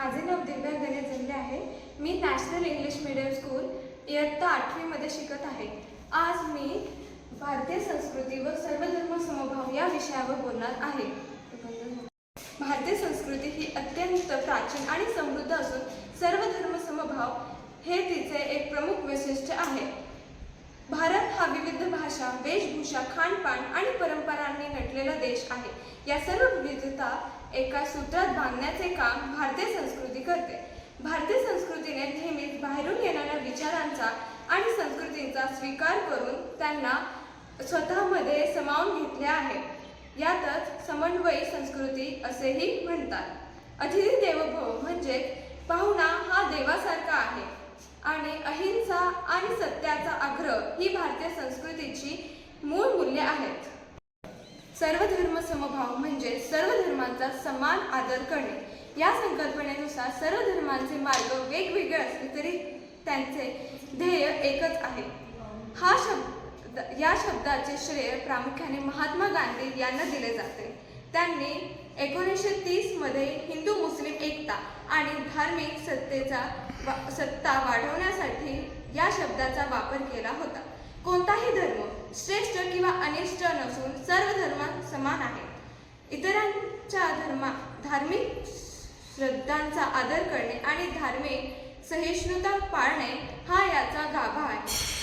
माझे नाव दिव्या गणेश जमले आहे। मी नॅशनल इंग्लिश मीडियम स्कूल इयत्ता 8वी मध्ये शिकत आहे। आज मी भारतीय संस्कृती व सर्वधर्म समभाव या विषयावर बोलणार आहे। भारतीय संस्कृती ही अत्यंत प्राचीन आणि समृद्ध असून सर्वधर्म समभाव हे तिचे एक प्रमुख वैशिष्ट्य आहे। भारत हा विविध भाषा, वेशभूषा, खानपान आणि परंपरांनी नटलेला देश आहे। या सर्व विविधता एका सूत्रात बांधण्याचे काम भारतीय संस्कृती करते। भारतीय संस्कृतीने नेहमीच बाहेरून येणाऱ्या विचारांचा आणि संस्कृतींचा स्वीकार करून त्यांना स्वतःमध्ये सामावून घेतले आहे। यातच समन्वयी संस्कृती असेही म्हणतात। अतिथी देवो भव म्हणजे पाहुणा हा देवासारखा आहे आणि अहिंसा आणि सत्याचा आग्रह ही भारतीय संस्कृतीची मूळ मूल्ये आहेत। सर्वधर्म समभाव म्हणजे सर्व धर्मांचा समान आदर करणे। या संकल्पनेनुसार सर्व धर्मांचे मार्ग वेगवेगळे असले तरी त्यांचे ध्येय एकच आहे। या शब्दाचे श्रेय प्रामुख्याने महात्मा गांधी यांना दिले जाते। त्यांनी 1930 मध्ये हिंदू मुस्लिम एकता आणि धार्मिक सत्ता वाढवण्यासाठी या शब्दाचा वापर केला होता। कोणताही धर्म श्रेष्ठ किंवा अनिष्ट नसून सर्व धर्म समान आहेत। इतरांच्या धार्मिक श्रद्धांचा आदर करणे आणि धार्मिक सहिष्णुता पाळणे हा याचा गाभा आहे।